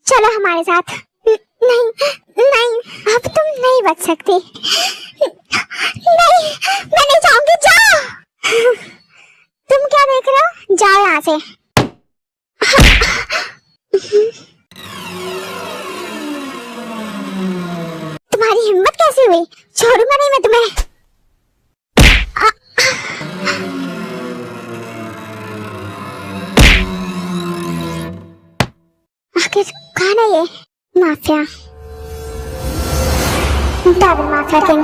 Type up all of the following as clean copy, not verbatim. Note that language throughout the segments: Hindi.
चलो हमारे साथ। नहीं नहीं, अब तुम नहीं बच सकती। नहीं, मैं नहीं जाऊंगी। जाओ। तुम क्या देख रहे हो? जाओ यहाँ से। तुम्हारी हिम्मत कैसे हुई? छोड़ूंगा नहीं मैं तुम्हें। आखिर कौन है ये माफिया? Double mafia king.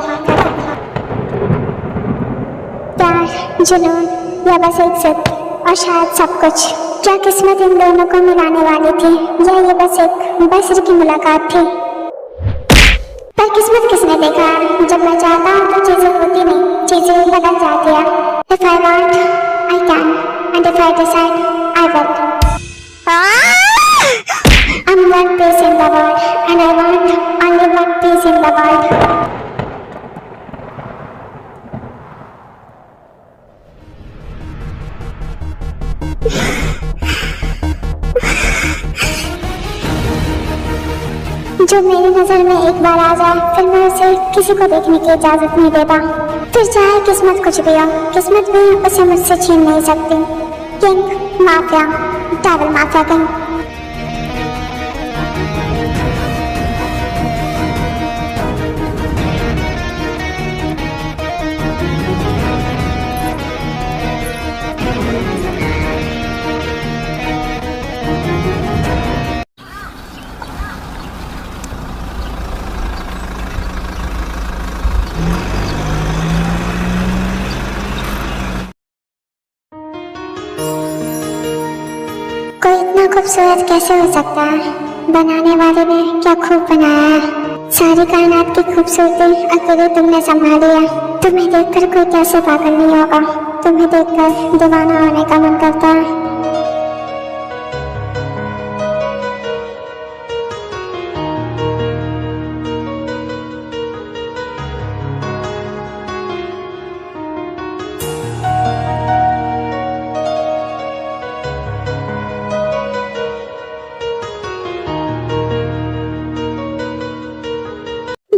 प्यार, जुनून या बस इज्जत और शायद सब कुछ। क्या किस्मत इन दोनों को मिलाने वाली थी या ये बस एक बसर की मुलाकात थी? पर किस्मत किसने देखा? जब मैं चाहता हूँ तो चीजें होती नहीं, चीजें बदल जाती है। If I want, I can, and if I decide, I will. I'm one piece in the world, and I want only one piece in the world. जो मेरी नजर में एक बार आ जाए, फिर मैं उसे किसी को देखने की इजाजत नहीं देता। फिर चाहे किस्मत कुछ भी हो, किस्मत भी उसे मुझसे छीन नहीं सकती। King mafia, double mafia king. कोई इतना खूबसूरत कैसे हो सकता है? बनाने वाले ने क्या खूब बनाया है। सारी कायनात की खूबसूरती अकेले तुमने संभाली है। तुम्हें देखकर कोई कैसे पागल नहीं होगा। तुम्हें देखकर दीवाना होने का मन करता है।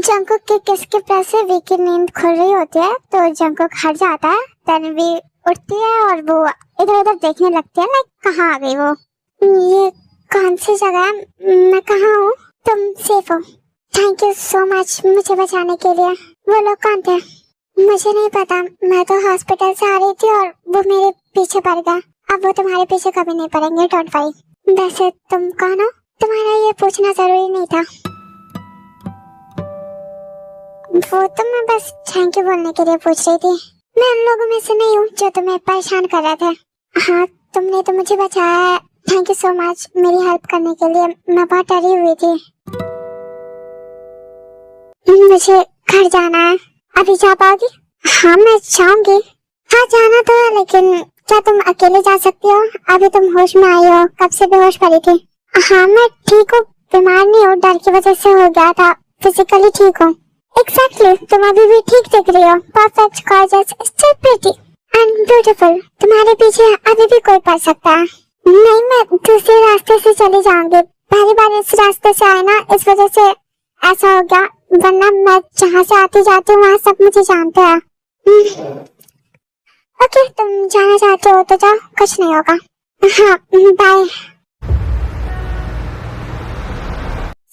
जंकुक के किस के प्रेस से वी की नींद खुल रही होती है तो जंकुक हट जाता है। तन्वी उठती है और वो इधर उधर देखने लगती है। लाइक कहाँ आ गई वो? ये कौन सी जगह है? मैं कहाँ हूँ? तुम सेफ हो? थैंक यू सो मच मुझे बचाने के लिए। वो लोग कौन थे? मुझे नहीं पता। मैं तो हॉस्पिटल से आ रही थी और वो मेरे पीछे पड़ गया। अब वो तुम्हारे पीछे कभी नहीं पड़ेंगे। Don't worry. वैसे तुम कौन हो? तुम्हारा ये पूछना जरूरी नहीं था। वो तो मैं बस थैंक यू बोलने के लिए पूछ रही थी। मैं उन लोगों में से नहीं हूँ जो तुम्हें परेशान कर रहे थे। हाँ, तुमने तो मुझे बचाया है। थैंक यू सो मच मेरी हेल्प करने के लिए। मैं बहुत डरी हुई थी। मुझे घर जाना है। अभी जा पाओगी? हाँ मैं जाऊंगी। हाँ जाना तो है, लेकिन क्या तुम अकेले जा सकती हो? अभी तुम होश में आई हो, कब से बेहोश पड़ी थी? हाँ मैं ठीक हूँ, बीमार नहीं हूँ। डर की वजह से हो गया था, फिजिकली ठीक हूँ। Exactly, तुम अभी भी ठीक दिख रही हो। Perfect, gorgeous, still pretty and beautiful. तुम्हारे पीछे अभी भी कोई पड़ सकता है। नहीं, मैं दूसरे रास्ते से चली जाऊंगी। पहली बार इस रास्ते से आए ना, इस वजह से ऐसा हो गया। वरना मैं जहाँ से आती जाती हूँ वहाँ सब मुझे जानते हैं। ओके, तुम जाना चाहते हो तो जाओ, कुछ नहीं होगा। हाँ बाय।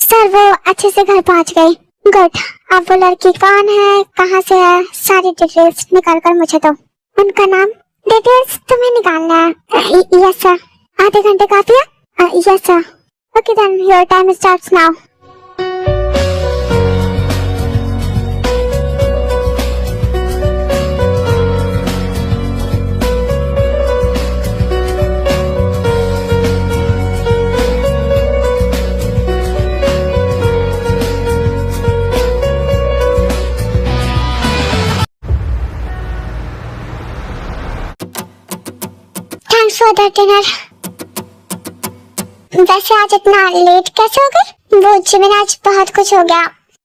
सर वो अच्छे से घर पहुँच गई। गुड। अब वो लड़की कौन है, कहाँ से है, सारी डिटेल्स निकाल कर मुझे दो। उनका नाम? डिटेल्स तुम्हें निकालना है? Yes sir. आधे घंटे काफी है? Yes sir. Okay then your time starts now. For the dinner. वैसे आज इतना लेट कैसे हो गई? वो जिमिन आज बहुत कुछ हो गया।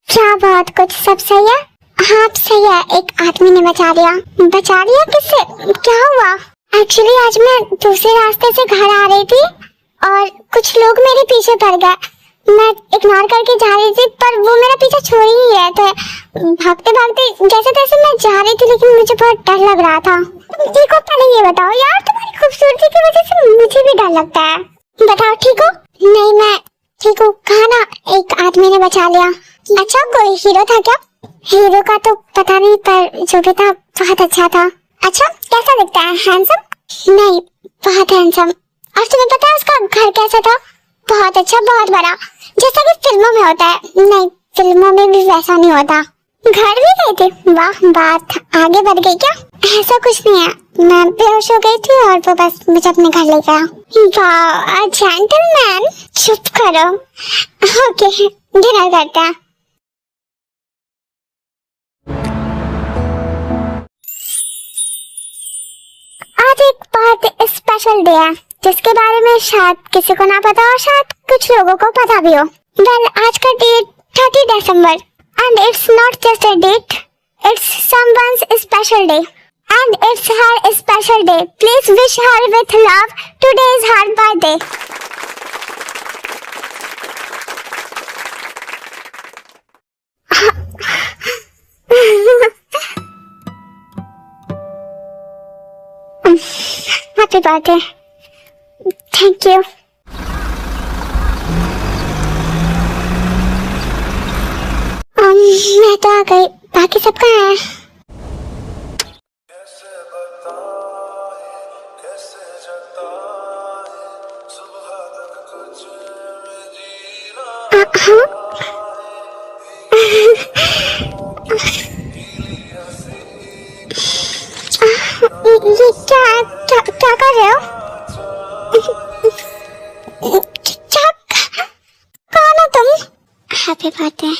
क्या बहुत कुछ? सब सही है? हाँ सही है। एक आदमी ने बचा लिया। बचा लिया? किससे? क्या हुआ? एक्चुअली आज मैं दूसरे रास्ते से घर आ रही थी और कुछ लोग मेरे पीछे पड़ गए। मैं इग्नोर करके जा रही थी पर वो मेरा पीछा छोड़ ही नहीं रहे थे। भागते भागते जैसे तैसे मैं जा रही थी लेकिन मुझे बहुत डर लग रहा था। ठीक हो? पहले ये बताओ यार, तुम्हारी खूबसूरती की वजह से मुझे भी डर लगता है। बताओ ठीक हो? नहीं मैं ठीक हूँ। कहा ना एक आदमी ने बचा लिया। अच्छा कोई हीरो था क्या? हीरो का तो पता नहीं पर जो भी था बहुत अच्छा था। अच्छा कैसा दिखता है? हैंडसम? नहीं बहुत हैंडसम। और तुम्हें पता है उसका घर कैसा था? बहुत अच्छा, बहुत बड़ा, जैसा कि फिल्मों में होता है। नहीं फिल्मों में भी वैसा नहीं होता। घर भी गई थी? वाह बात आगे बढ़ गई क्या? ऐसा कुछ नहीं है, मैं बेहोश हो गई थी और वो बस मुझे अपने घर ले गया। वाह जेंटलमैन। चुप करो। ओके डिनर करते हैं। आज एक बहुत स्पेशल डे है जिसके बारे में शायद किसी को ना पता और शायद कुछ लोगों को पता भी हो। वेल आज का डेट 30 दिसंबर and it's not just a date, it's someone's special day and it's her special day. Please wish her with love, today is her birthday. Happy birthday. Thank you. मैं तो आ गई, बाकी सब कहाँ है? हाँ ये क्या कर रहे हो? क्या कौन हो तुम? Happy birthday.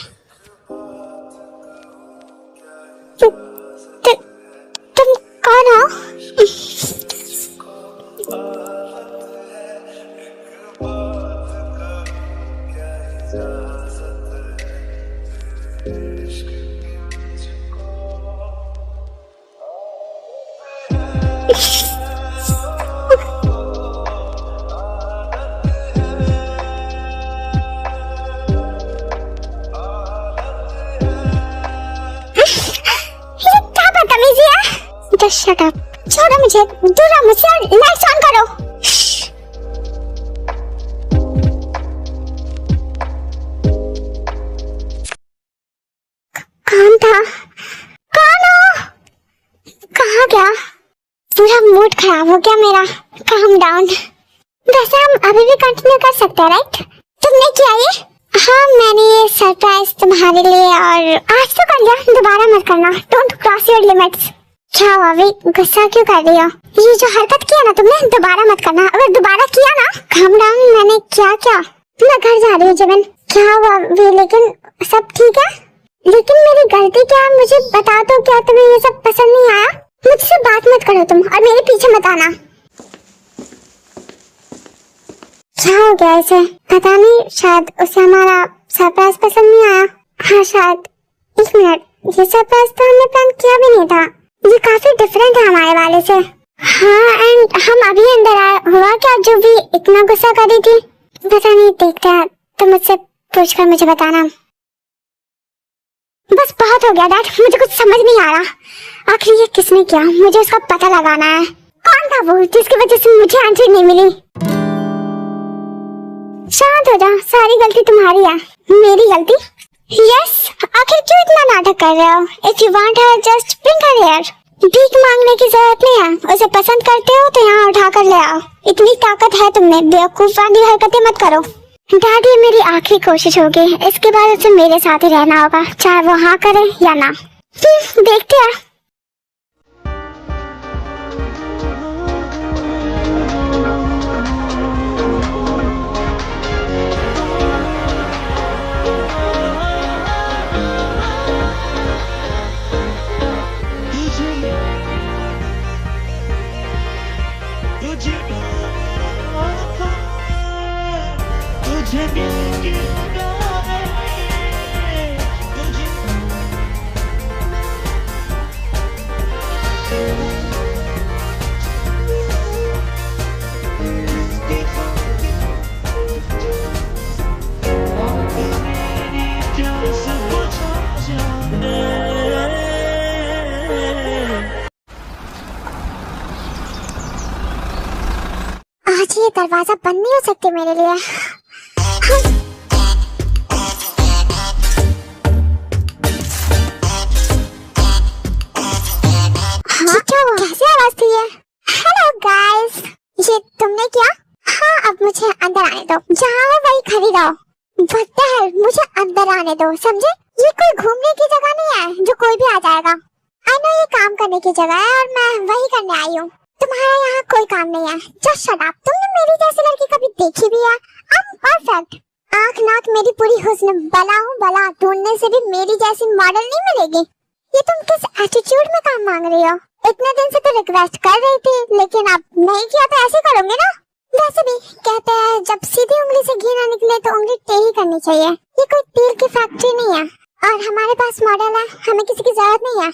तुम कौन हो? Just shut up. छोड़ो मुझे, दूर रहो मुझसे और लाइट्स ऑन करो। कौन था? कौन हो? कहाँ गया? पूरा मूड खराब हो गया मेरा। Calm down. वैसे हम अभी भी कंटिन्यू कर सकते हैं राइट? तुमने किया ये? हाँ मैंने ये सरप्राइज तुम्हारे लिए और आज तो कर लिया, दोबारा मत करना। Don't cross your limits. क्या अभी गुस्सा क्यों कर रही हो? ये जो हरकत किया ना तुमने, दोबारा मत करना। अगर दोबारा किया ना, calm down। मैंने क्या क्या? मैं घर जा रही हूँ जिमिन। क्या हुआ भी? लेकिन सब ठीक है? लेकिन मेरी गलती क्या है मुझे बता दो। क्या तुम्हें ये सब पसंद नहीं आया? मुझसे बात मत करो तुम और मेरे पीछे मत आना। क्या हो गया इसे? पता नहीं, शायद उसे हमारा सरप्राइज पसंद नहीं आया। हाँ शायद। एक मिनट, ये सरप्राइज तो हमने प्लान किया भी नहीं था। ये काफी डिफरेंट है हमारे वाले से। हाँ एंड हम अभी अंदर आए। हुआ क्या जो भी इतना गुस्सा कर रही थी? पता नहीं, देखते हैं। तो मुझसे पूछकर मुझे बताना। बस बहुत हो गया डैड, मुझे कुछ समझ नहीं आ रहा। आखिर ये किसने किया? मुझे उसका पता लगाना है। कौन था वो जिसकी वजह से मुझे आंसर नहीं मिली? शांत हो जा, सारी गलती तुम्हारी है। मेरी गलती? यस। आखिर क्यों इतना नाटक कर रहे हो? If you want her just bring her here. भीख मांगने की जरूरत नहीं है। उसे पसंद करते हो तो यहाँ उठा कर ले आओ। इतनी ताकत है तुमने, बेवकूफ वाली हरकतें मत करो। डैड ये मेरी आखिरी कोशिश होगी, इसके बाद उसे मेरे साथ ही रहना होगा, चाहे वो हाँ करे या ना। देखते हैं। Would you ये दरवाजा बंद नहीं हो सकते मेरे लिए। हाँ, कैसे आवाज थी ये? हेलो गाइस, ये तुमने किया? हाँ, अब मुझे अंदर आने दो, जहाँ मैं वही खड़ी रहो। What the hell, मुझे अंदर आने दो, समझे? ये कोई घूमने की जगह नहीं है जो कोई भी आ जाएगा। आई नो ये काम करने की जगह है और मैं वही करने आई हूँ। तुम्हारा यहाँ कोई काम नहीं है। Just shut up. तुमने मेरी जैसी लड़की कभी देखी भी है? I am perfect. आँख नाक मेरी पूरी हुस्न, बला हूँ बला, ढूंढने से भी मेरी जैसी मॉडल नहीं मिलेगी। ये तुम किस एटीट्यूड में काम मांग रही हो? इतने दिन से तो रिक्वेस्ट कर रही थी, लेकिन अब नहीं किया तो ऐसे करोगे ना? वैसे भी कहते हैं जब सीधी उंगली से घी ना निकले तो उंगली टेढ़ी करनी चाहिए। ये कोई तेल की फैक्ट्री नहीं है और हमारे पास मॉडल है, हमें किसी की जरूरत नहीं है।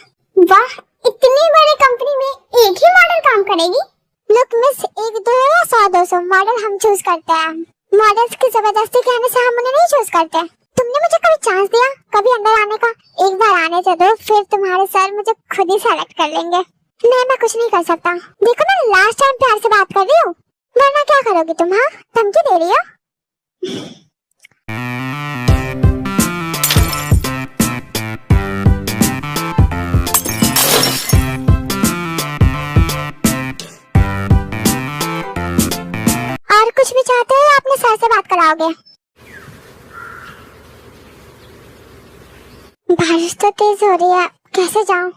वाह, इतनी बड़ी कंपनी में एक ही मॉडल काम करेगी? लुक मिस, 1 2 या 100 200 मॉडल हम चूज करते हैं। मॉडल्स की जबरदस्ती कहने से हम उन्हें नहीं चूज करते। तुमने मुझे कभी चांस दिया कभी अंदर आने का? एक बार आने दो, फिर तुम्हारे सर मुझे खुद ही सेलेक्ट कर लेंगे। नहीं, मैं कुछ नहीं कर सकता। देखो मैं लास्ट टाइम प्यार से बात कर रही हूँ, वरना क्या करोगी तुम? हाँ, धमकी दे रही हो? और कुछ भी चाहते हो या अपने सर से बात कराओगे? बारिश तो तेज हो रही है, कैसे जाऊं?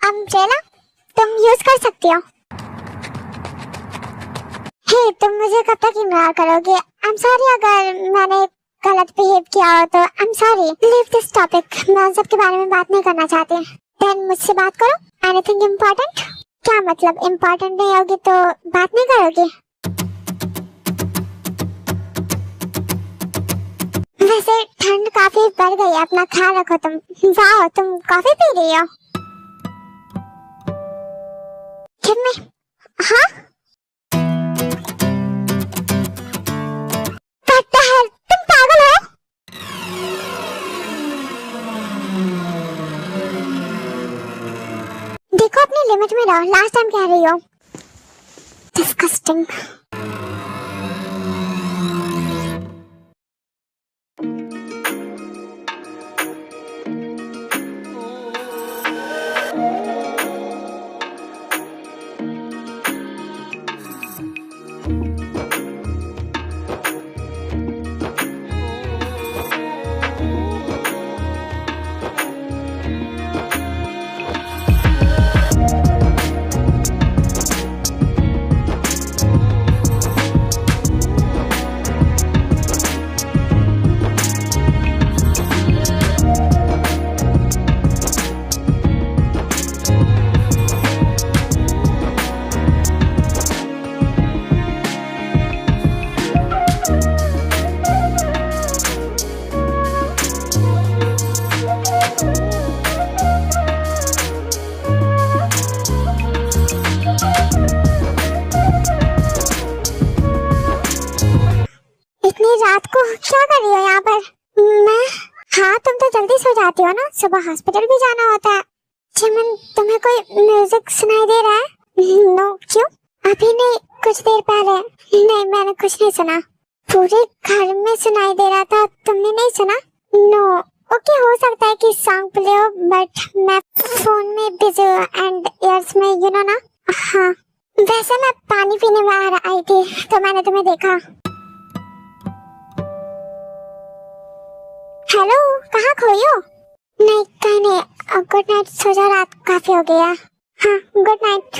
अम्ब्रेला तुम यूज कर सकती हो। हे, तुम मुझे कब तक इग्नोर करोगे? आई एम सॉरी अगर मैंने गलत बिहेव किया हो तो। I am sorry, leave this topic. मैं उन सब के बारे में बात नहीं करना चाहती। देन मुझसे बात करो। Anything important? क्या मतलब इम्पोर्टेंट नहीं होगी तो बात नहीं करोगी? वैसे ठंड काफी बढ़ गई है, अपना ख्याल रखो तुम। वाह, तुम कॉफी पी रही हो? हाँ? तुम पागल हो? देखो अपनी लिमिट में रहो, लास्ट टाइम कह रही हो। डिस्गस्टिंग। रात को क्या कर रही हो यहाँ पर? मैं? हाँ, तुम तो जल्दी सो जाती हो ना, सुबह हॉस्पिटल भी जाना होता है। चमन, तुम्हें कोई म्यूजिक सुनाई दे रहा है? नो, क्यों? अभी नहीं, कुछ देर पहले। नहीं, मैंने कुछ नहीं सुना। पूरे घर में सुनाई दे रहा था, तुमने नहीं सुना? नो। ओके, हो सकता है कि सॉन्ग प्ले हो, बट मैं फोन में बिजी हूँ एंड ईयर्स में, यू नो ना। हाँ, वैसे मैं पानी पीने बाहर आई थी तो मैंने तुम्हें देखा। हेलो, कहाँ खोई हो? नहीं, कहीं नहीं। गुड नाइट, सो जा, रात काफी हो गया। हाँ, गुड नाइट।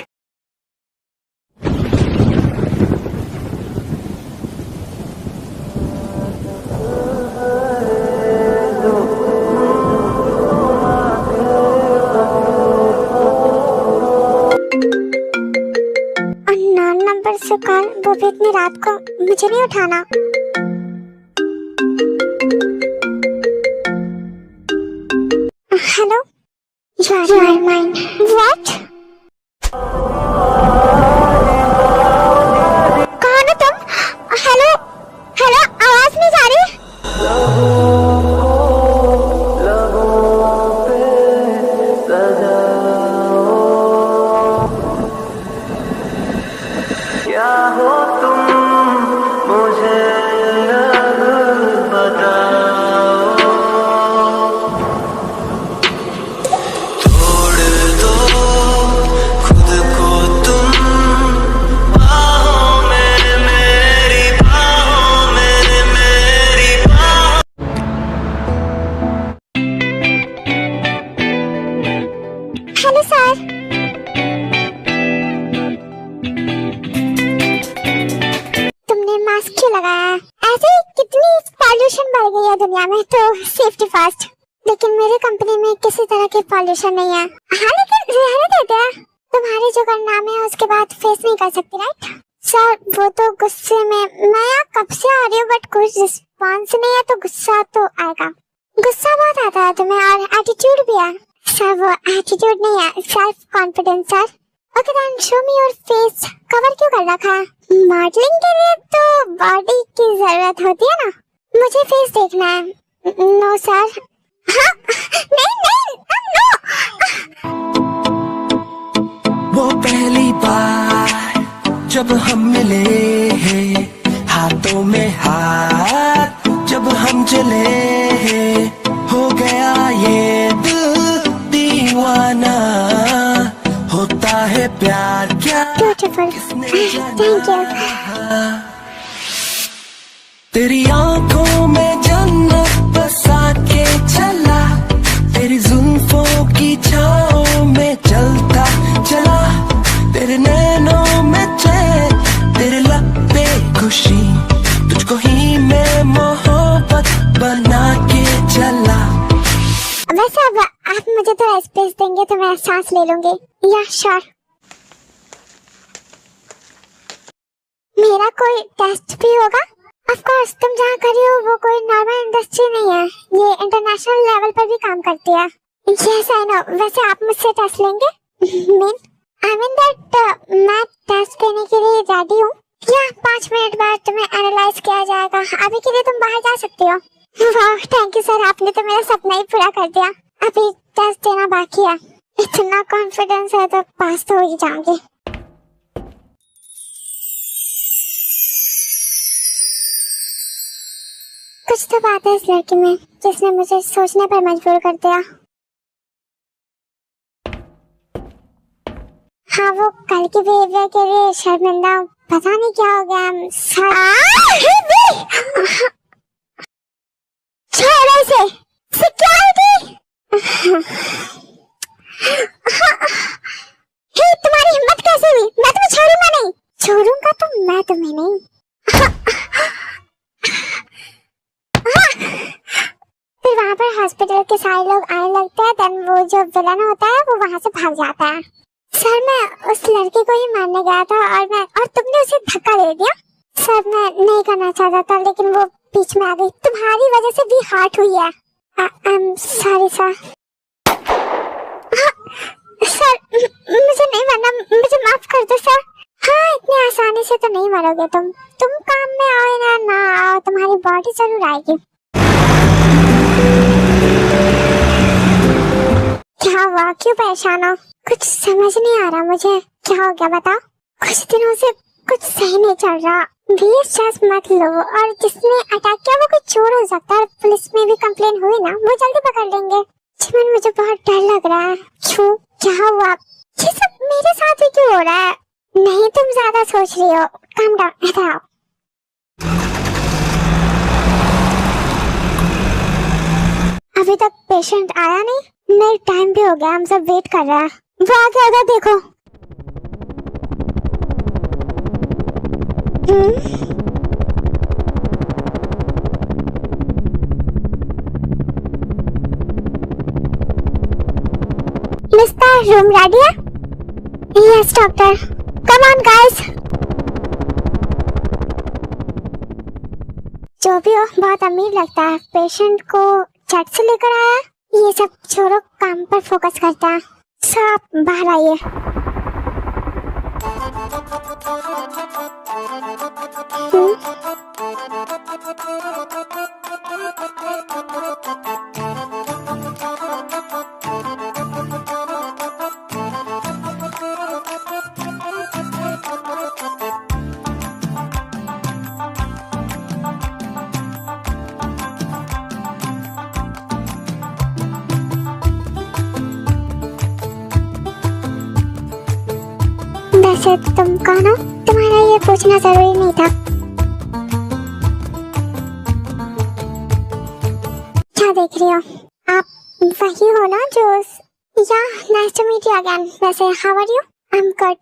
अननोन नंबर से कॉल, वो भी इतनी रात को। मुझे नहीं उठाना। Hello? You are mine. What? कौन हो तुम? हेलो? हेलो, आवाज नहीं जा रही? Safety first. लेकिन मेरी कंपनी में किसी तरह की पॉल्यूशन नहीं है। हाँ लेकिन रहने देते हैं, तुम्हारे जो कारनामे है उसके बाद फेस नहीं कर सकती राइट? सर वो तो गुस्से में, मैं यहाँ कब से आ रही हूँ बट कोई रिस्पॉन्स नहीं है तो गुस्सा तो आएगा। गुस्सा बहुत आता है तुम्हें और एटीट्यूड भी है। सर वो एटीट्यूड नहीं है, self confidence sir. Okay then show me your face. Cover क्यों कर रखा है? मॉडलिंग के लिए तो बॉडी की जरूरत होती है ना, मुझे फेस देखना है। No sir. हाँ नहीं नहीं नो। वो पहली बार जब हम मिले हैं, हाथों में हाथ जब हम चले हैं, हो गया ये दिल दीवाना, होता है प्यार क्या ब्यूटीफुल, थैंक यू। तेरी आंखों में जन्नत बसा के चला, तेरी जुल्फों की छाँव में चलता चला, तेरे नैनों में चैन, तेरे लब पे खुशी, तुझको ही मैं मोहब्बत बना के चला। वैसे अब आप मुझे थोड़ा स्पेस देंगे तो मैं सांस ले लूंगी। या श्योर। मेरा कोई टेस्ट भी होगा? ऑफ कोर्स, तुम जहाँ कर रही हो वो कोई नॉर्मल इंडस्ट्री नहीं है, ये इंटरनेशनल लेवल पर भी काम करती है। Yes I know. वैसे आप मुझसे टेस्ट लेंगे? आई मीन दैट मैं टेस्ट देने के लिए रेडी हूँ। या 5 मिनट बाद तुम्हें एनालाइज किया जाएगा, अभी के लिए तुम बाहर जा सकती हो। वाह थैंक यू सर, आपने तो मेरा सपना ही पूरा कर दिया। अभी टेस्ट देना बाकी है। इतना कॉन्फिडेंस है तो पास तो हो ही जाऊंगी। कुछ तो बात है इस लड़की में जिसने मुझे सोचने पर मजबूर कर दिया। हाँ वो कल के बिहेवियर के लिए शर्मिंदा हूँ, पता नहीं क्या हो गया। सिक्योरिटी तुम्हारी हिम्मत कैसे हुई? मैं तुम्हें छोड़ूंगा नहीं। छोड़ूंगा तो मैं तुम्हें नहीं। फिर वहाँ पर हॉस्पिटल के सारे लोग आने लगते हैं, देन वो जो विलन होता है वो वहाँ से भाग जाता है। सर मैं उस लड़के को ही मारने गया था और तुमने उसे धक्का दे दिया। सर मैं नहीं करना चाहता था लेकिन वो बीच में आ गई, तुम्हारी वजह से भी हार्ट हुई है। I am sorry sir. Sir मुझे नहीं मरना, मुझे माफ कर दो सर। हाँ इतनी आसानी से तो नहीं मरोगे तुम काम में आओ या ना आओ, तुम्हारी बॉडी जरूर आएगी। क्या हुआ, क्यों परेशान हो? कुछ समझ नहीं आ रहा मुझे, क्या हो गया बताओ। कुछ दिनों से कुछ सही नहीं चल रहा। बीस चांस मत लो, और जिसने अटैक किया वो कोई चोर हो सकता है। पुलिस में भी कंप्लेन हुई ना, वो जल्दी पकड़ लेंगे। चिमन मुझे बहुत डर लग रहा है। क्यों, क्या हुआ? ये सब मेरे साथ ही क्यों हो रहा है? नहीं तुम ज्यादा सोच रही हो, काम डाउन, इधर आओ। अभी तक पेशेंट आया नहीं, नहीं टाइम भी हो गया, हम सब वेट कर रहे हैं। वो आ गया, उधर देखो। मिस्टर रूम रेडी है? Yes doctor, come on guys. जो भी हो बहुत अमीर लगता है, पेशेंट को चट से लेकर आया। ये सब छोड़ो, काम पर फोकस करता है। सब आप बाहर आइए। वैसे तुम कौन हो? तुम्हारा ये पूछना जरूरी नहीं था। क्या देख रही हो? आप वही हो ना जो या nice to meet you again. वैसे how are you? I am good.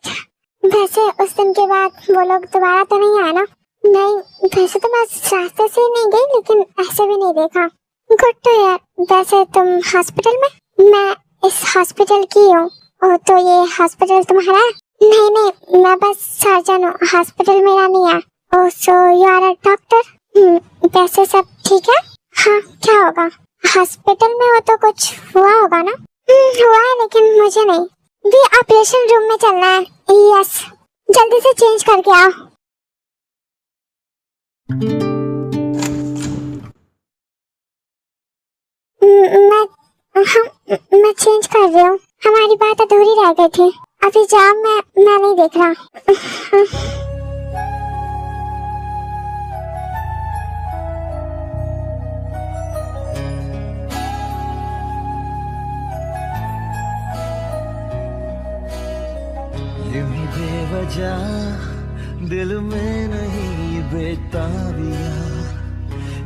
वैसे उस दिन के बाद वो लोग दोबारा तो नहीं आए ना? नहीं, वैसे तो मैं रास्ते से नहीं गई लेकिन ऐसे भी नहीं देखा। गुड तो यार। वैसे तुम हॉस्पिटल में? मैं इस हॉस्पिटल की हूँ। ओ तो ये हॉस्पिटल तुम्हारा है? नहीं नहीं, मैं बस सर्जन हूँ, हॉस्पिटल मेरा नहीं है। Oh so you are a doctor. वैसे सब ठीक है? हाँ, क्या होगा? हॉस्पिटल में हो तो कुछ हुआ होगा ना? हुआ है लेकिन मुझे नहीं। भी ऑपरेशन रूम में चलना है। यस, जल्दी से चेंज करके आओ। मैं हाँ, मैं चेंज कर रही हूँ। हमारी बात अधूरी रह गई थी। अभी जाओ, मैं नहीं देख रहा। यूं ही बेवजह दिल में नहीं बेताबिया,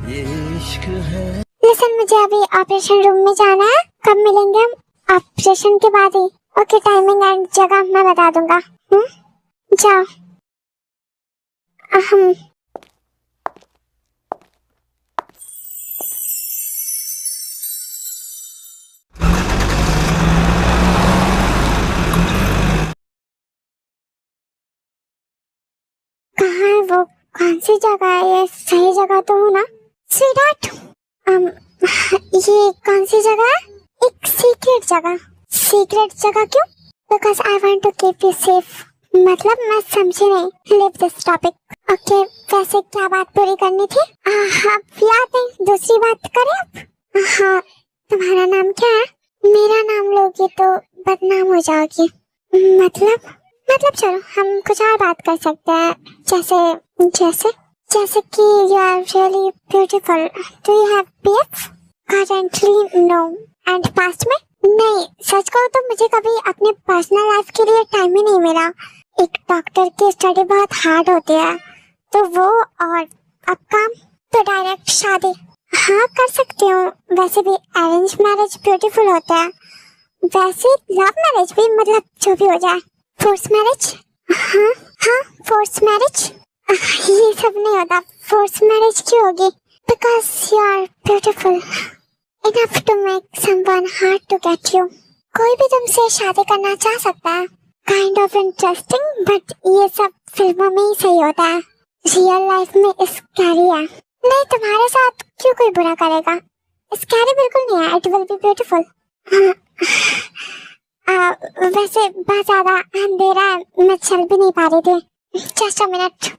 ये इश्क है। लिसन, मुझे अभी ऑपरेशन रूम में जाना है। कब मिलेंगे हम? ऑपरेशन के बाद ही। ओके, टाइमिंग एंड जगह मैं बता दूंगा। जाओ। हम कहाँ है वो? कौन सी जगह है ये? सही जगह तो हूँ ना? स्वीटहार्ट, ये कौन सी जगह है? एक सीक्रेट जगह। सीक्रेट जगह क्यों? Because I want to keep you safe. मतलब मैं समझी नहीं। Live this topic. ओके, वैसे क्या बात पूरी करनी थी? अब याद नहीं, दूसरी बात करें अब? हाँ, तुम्हारा नाम क्या है? मेरा नाम लोगी तो बदनाम हो जाओगी। मतलब चलो, हम कुछ और बात कर सकते हैं। जैसे जैसे कि you are really beautiful. Do you have BF? Currently no. And past में? नहीं, सच कहूँ तो मुझे कभी अपने पर्सनल लाइफ के लिए टाइम ही नहीं मिला। एक डॉक्टर की स्टडी बहुत हार्ड होती है, तो वो और अब काम, तो डायरेक्ट शादी। हाँ, कर सकती हूँ। वैसे भी अरेंज मैरिज ब्यूटीफुल होता है। वैसे लव मैरिज भी, मतलब जो भी हो जाए। Force marriage? हाँ, फोर्स मैरिज। ये सब नहीं होता। फोर्स मैरिज क्यों होगी? Because you are beautiful enough to make someone hard to get you. कोई भी तुमसे शादी करना चाह सकता है। काइंड ऑफ इंटरेस्टिंग, बट ये सब फिल्मों में ही सही होता है। रियल लाइफ में स्कैरी है। नहीं, तुम्हारे साथ क्यों कोई बुरा करेगा? स्कैरी बिल्कुल नहीं है। It will be beautiful. वैसे बहुत ज्यादा अंधेरा है, मैं चल भी नहीं पा रही थी। Just a minute.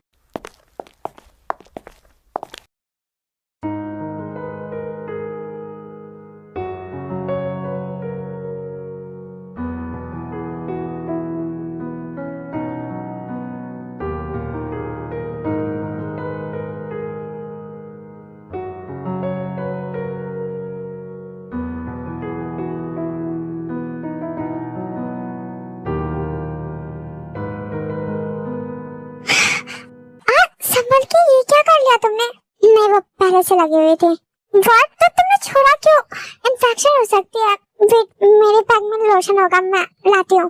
संभल के ये क्या कर लिया तुमने? नहीं, वो पहले से लगी हुई थी। व्हाट? तो तुमने छोड़ा क्यों? इन्फेक्शन हो सकती है। वेट, मेरे बैग में लोशन होगा, मैं लाती हूँ।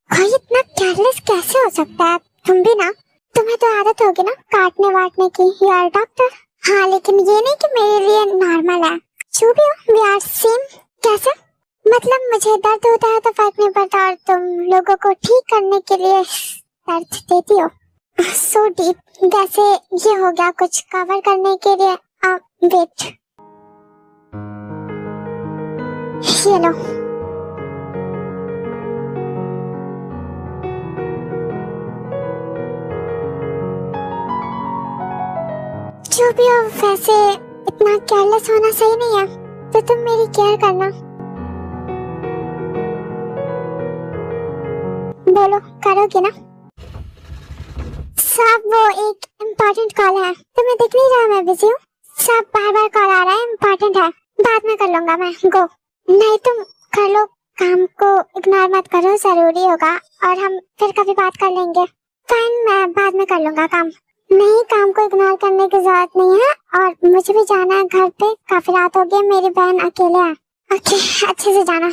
कोई इतना केयरलेस कैसे हो सकता है? तुम भी ना, तुम्हें तो आदत होगी ना काटने वाटने की। You are doctor. हाँ, लेकिन ये नहीं कि मेरे लिए नॉर्मल है। जो भी हो, वी आर सेम। कैसे? मतलब मुझे दर्द होता है तो फर्क नहीं पड़ता, और तुम लोगों को ठीक करने के लिए दर्द देती हो। So deep. वैसे ये हो गया कुछ कवर करने के लिए। वेट, ये लो। जो भी हो, वैसे इतना केयरलेस होना सही नहीं है, तो तुम मेरी केयर करना। बोलो, करोगे ना? साहब, वो एक इम्पोर्टेंट कॉल है। तुम्हें दिख नहीं रहा मैं बिजी हूँ? साहब, बार बार कॉल आ रहा है, इम्पोर्टेंट है। बाद में कर लूंगा मैं। गो। नहीं, तुम कर लो। काम को इग्नोर मत करो, जरूरी होगा, और हम फिर कभी बात कर लेंगे। फाइन, मैं बाद में कर लूंगा काम। नहीं, काम को इग्नोर करने की जरूरत नहीं है, और मुझे भी जाना है घर पे। काफी रात हो गई, मेरी बहन अकेले है। ओके, अच्छे से जाना।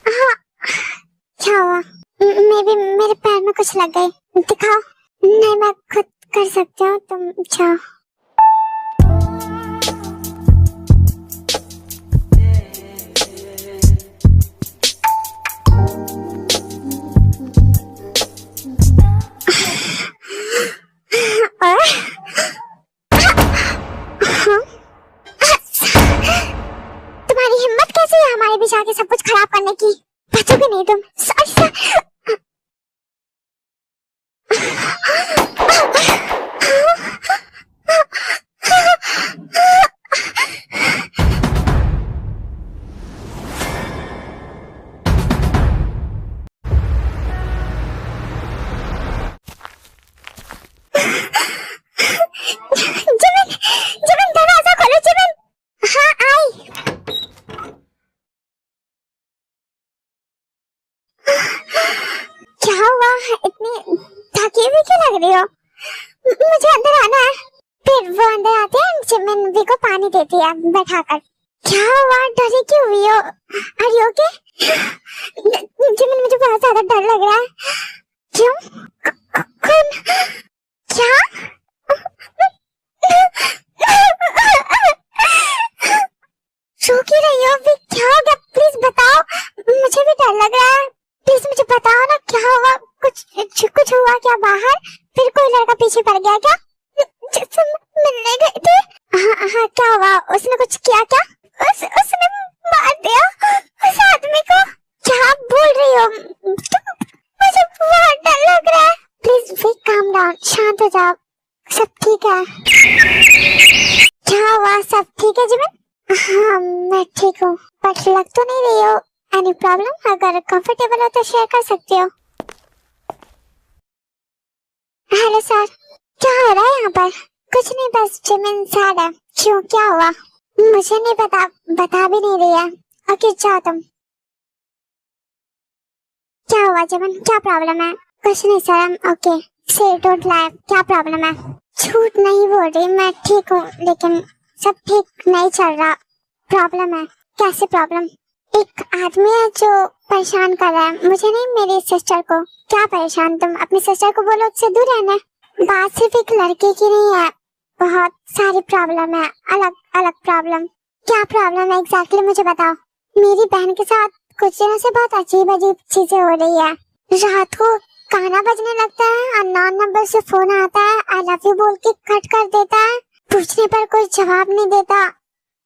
हाँ, क्या हुआ? मेरे पैर में कुछ लग गई। दिखाओ। नहीं, मैं खुद कर सकती हूँ, तुम जाओ। तुम्हारी हिम्मत कैसे है हमारे बीच आके सब कुछ खराब करने की? बचोगे नहीं तुम। जिमिन, दरवाजा खोलो जिमिन। हाँ, आई। क्या हुआ? इतनी थकी हुई क्यों लग रही हो? मुझे अंदर आना है। फिर वो अंदर आते हैं, जिमिन वी को पानी देती है बैठाकर। क्या हुआ? डरी क्यों हुई हो? Are you okay? जिमिन, मुझे बहुत ज्यादा डर लग रहा है। क्यों? कौन? क्या? रो क्यों रही हो? क्या हो गया? प्लीज बताओ, मुझे भी डर लग रहा है। प्लीज मुझे बताओ ना, क्या हुआ? कुछ हुआ क्या बाहर? फिर कोई लड़का पीछे पड़ गया क्या? जिससे मिलने गए थे? हाँ, क्या हुआ? उसने कुछ किया क्या? उसने मार दिया उस आदमी को। क्या बोल रही हो? मुझे बहुत डर लग रहा है। प्लीज काम डाउन, शांत हो जाओ। सब ठीक है? क्या हुआ? सब ठीक है जिमिन? हाँ, मैं ठीक हूँ, बट लग तो नहीं रही हो। Any problem? अगर कंफर्टेबल हो तो शेयर कर सकती हो। हेलो सर, क्या हो रहा है यहाँ पर? कुछ नहीं, बस जिमिन सैड है। क्यों, क्या हुआ? मुझे नहीं पता, बता भी नहीं रही है। ओके, जाओ तुम। क्या हुआ जिमिन, क्या प्रॉब्लम है? कुछ नहीं सर, ओके। से डोंट लाई, क्या प्रॉब्लम है? झूठ नहीं बोल रही, मैं ठीक हूँ, लेकिन सब ठीक नहीं चल रहा। प्रॉब्लम है? कैसे प्रॉब्लम? एक आदमी है जो परेशान कर रहा है मुझे नहीं, मेरी सिस्टर को। क्या परेशान? तुम अपनी सिस्टर को बोलो उससे दूर रहना। बात सिर्फ एक लड़के की नहीं है, बहुत सारी प्रॉब्लम है, अलग अलग प्रॉब्लम। क्या प्रॉब्लम है एग्जैक्टली मुझे बताओ। मेरी बहन के साथ कुछ दिनों से बहुत अजीब अजीब चीजें हो रही है। रात को गाना बजने लगता है, अननोन नंबर से फोन आता है, आई लव यू बोल के कट कर देता है, पूछने पर कोई जवाब नहीं देता।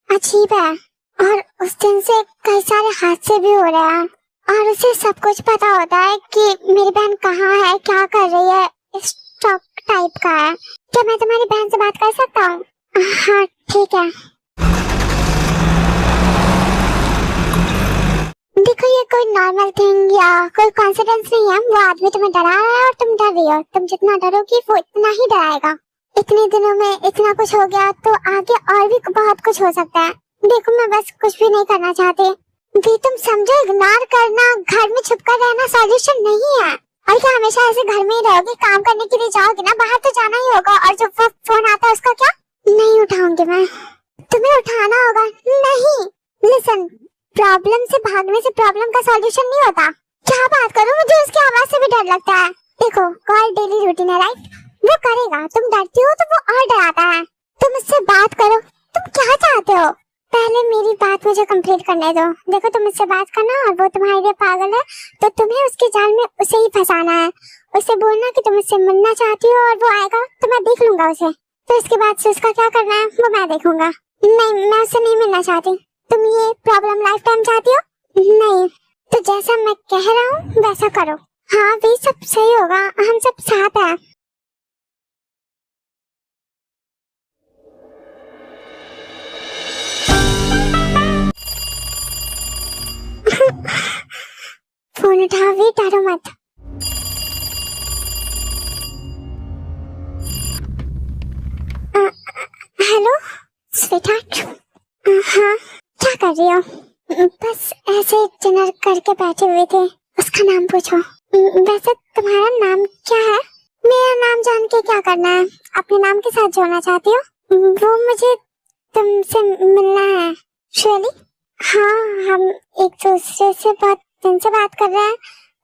अजीब है। और उस दिन से कई सारे हादसे भी हो रहे हैं, और उसे सब कुछ पता होता है कि मेरी बहन कहाँ है, क्या कर रही है। इस टाइप का है। क्या मैं तुम्हारी बहन से बात कर सकता हूँ? हाँ ठीक है। देखो, ये कोई नॉर्मल थिंग या कोई कॉन्फिडेंस नहीं है। वो आदमी तुम्हें डरा रहा है और तुम डर रही हो। तुम जितना डरोगी वो इतना ही डराएगा। इतने दिनों में इतना कुछ हो गया तो आगे और भी बहुत कुछ हो सकता है। देखो, मैं बस कुछ भी नहीं करना चाहती। भी तुम समझो, इग्नोर करना, घर में छुपकर रहना सॉल्यूशन नहीं है। और क्या हमेशा ऐसे घर में ही रहोगी? काम करने के लिए जाओगी ना, बाहर तो जाना ही होगा। और जो वो फोन आता है उसका क्या? नहीं उठाऊंगी मैं। तुम्हें उठाना होगा। नहीं, लिसन, प्रॉब्लम से भागने से प्रॉब्लम का सॉल्यूशन नहीं होता। क्या बात करूं, मुझे उसकी आवाज से भी डर लगता है। देखो, कॉल डेली रूटीन है राइट, वो करेगा। तुम डरती हो तो वो और डराता है। तुम उससे बात करो। तुम क्या चाहते हो? पहले मेरी बात मुझे कंप्लीट करने दो। देखो, तुम उससे बात करना और वो तुम्हारे लिए पागल है तो तुम्हें उसके जाल में उसे ही फंसाना है। उसे बोलना कि तुम उससे मिलना चाहती हो और वो आएगा तो मैं देख लूंगा उसे। तो इसके बाद से उसका क्या करना है वो मैं देखूंगा। नहीं, मैं उससे नहीं मिलना चाहती। तुम ये प्रॉब्लम लाइफ टाइम चाहती हो? नहीं, तो जैसा मैं कह रहा हूँ वैसा करो। हाँ, भी सब सही होगा, हम सब साथ हैं। फोन उठाओ भी, डरो मत। Hello sweetheart. हाँ, क्या कर रही हो? बस ऐसे डिनर करके बैठे हुए थे। उसका नाम पूछो। वैसे तुम्हारा नाम क्या है? मेरा नाम जान के क्या करना है? अपने नाम के साथ जोड़ना चाहती हो? वो मुझे तुमसे मिलना है। श्वेली, हाँ, हम एक दूसरे से बहुत दिन से बात कर रहे हैं।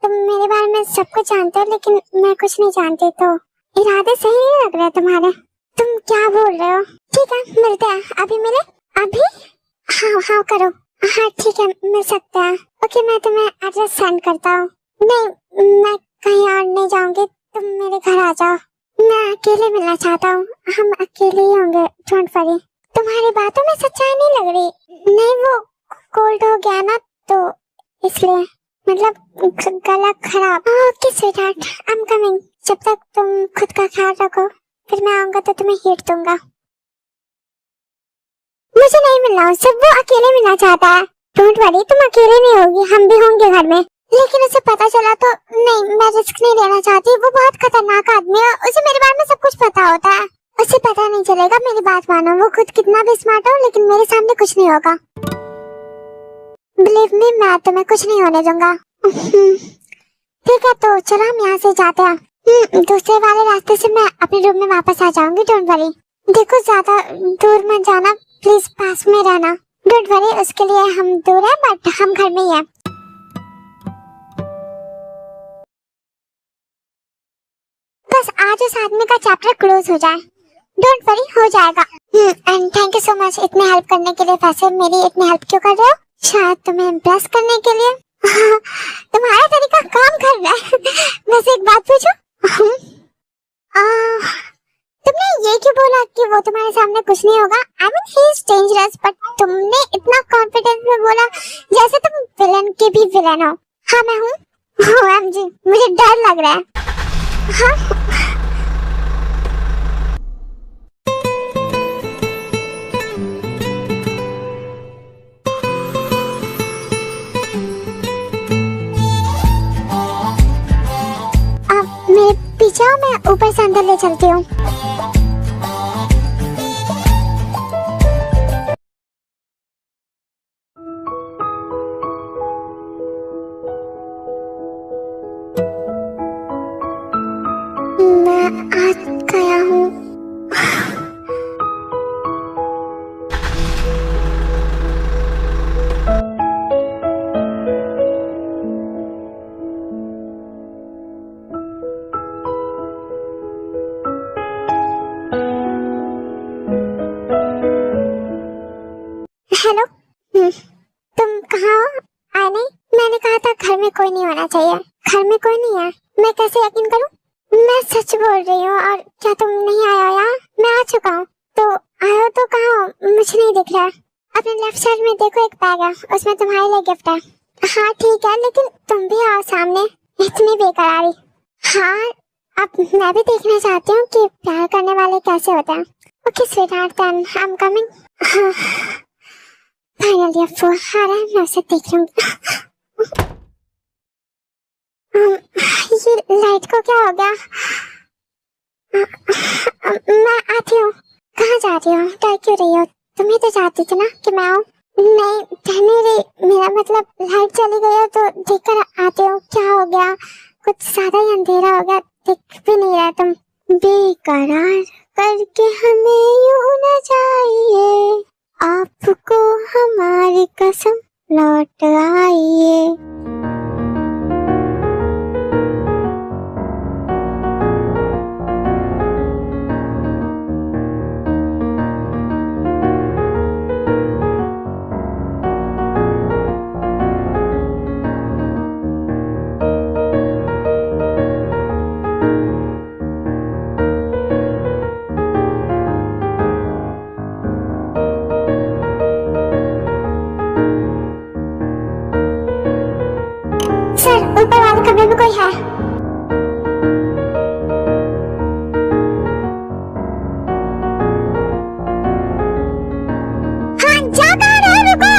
तुम मेरे बारे में सब कुछ जानते हो, लेकिन मैं कुछ नहीं जानती, तो इरादे सही नहीं लग रहे तुम्हारे। तुम क्या बोल रहे हो? ठीक है, मिलते हैं। अभी मिले? अभी? हाँ हाँ करो। हाँ ठीक है, मिल सकते हैं। ओके, मैं तुम्हें एड्रेस सेंड करता हूँ। नहीं, मैं कहीं और नहीं जाऊंगी, तुम मेरे घर आ जाओ। मैं अकेले मिलना चाहता हूँ। हम अकेले ही होंगे, डोंट वरी। तुम्हारी बातों में सच्चाई नहीं लग रही। नहीं, वो कोल्ड हो गया ना, तो इसलिए, मतलब गला खराब। Okay sweetheart, I am coming. जब तक तुम खुद का ख्याल रखो, फिर मैं आऊंगा तो तुम्हें हिट दूंगा। मुझे नहीं मिलना उससे, वो अकेले मिलना चाहता है। डोंट वरी, तुम अकेले नहीं होगी, हम भी होंगे घर में। लेकिन उसे पता चला तो नहीं, मैं रिस्क नहीं लेना चाहती। वो बहुत खतरनाक आदमी है, उसे मेरे बारे में सब कुछ पता होता है। उसे पता नहीं चलेगा, मेरी बात मानो। वो खुद कितना भी स्मार्ट हो, लेकिन मेरे सामने कुछ नहीं होगा। बिलीव मी, मैं तुम्हें कुछ नहीं होने दूंगा। ठीक है, तो चलो हम यहाँ से जाते हैं। दूसरे वाले रास्ते से मैं अपने रूम में वापस आ जाऊंगी, डोंट वरी। देखो, ज्यादा दूर मत जाना प्लीज, पास में रहना। डोंट वरी, उसके लिए हम दूर हैं, बट हम घर में ही हैं। बस आज उस आदमी का चैप्टर क्लोज हो जाए। डोंट वरी, हो जाएगा। And thank you so much इतने हेल्प करने के लिए। वैसे मेरी इतनी हेल्प क्यों कर रहे हो? शायद तुम्हें इम्प्रेस करने के लिए। तुम्हारा तरीका काम कर रहा है। वैसे एक बात पूछूं? तुमने ये क्यों बोला कि वो तुम्हारे सामने कुछ नहीं होगा? I mean he is dangerous, but तुमने इतना कॉन्फिडेंस में बोला जैसे तुम विलन के भी विलन हो। हाँ मैं हूँ। OMG, मुझे डर लग रहा है। हाँ मेरे पीछे आओ, मैं ऊपर से अंदर ले चलती हूँ। मैं आ गया हूँ। हेलो, तुम कहाँ हो? आए नहीं? मैंने कहा था घर में कोई नहीं होना चाहिए। घर में कोई नहीं है, मैं कैसे यकीन करूं? मैं सच बोल रही हूँ। और क्या तुम नहीं आए हो यहाँ? मैं आ चुका हूँ। तो आए हो तो कहाँ हो? मुझे नहीं दिख रहा। अपने लेफ्ट साइड में देखो, एक बैग है, उसमें तुम्हारे लिए गिफ्ट है। हाँ ठीक है, लेकिन तुम भी आओ सामने। इतनी बेकरारी। हाँ, अब मैं भी देखना चाहती हूँ कि प्यार करने वाले कैसे होते हैं। Okay sweetheart, then I am coming. Finally अब वो आ रहा है, मैं उसे देख लूंगी। ये लाइट को क्या हो गया? मैं आती हूँ। कहाँ जा रही हो? डर क्यों रही हो? तुम्हें तो चाहती थी ना कि मैं आऊँ। नहीं, डर नहीं रही। मेरा मतलब लाइट चली गई है तो देख कर आती हूँ। क्या हो गया? कुछ ज्यादा ही अंधेरा हो गया, दिख भी नहीं रहा तुम। बेकरार करके हमें यूं न जाइए, आपको हमारी कसम लौट आइए। सर, ऊपर वाले कमरे में कोई है? हाँ, जा कहाँ रहे हो? रुको।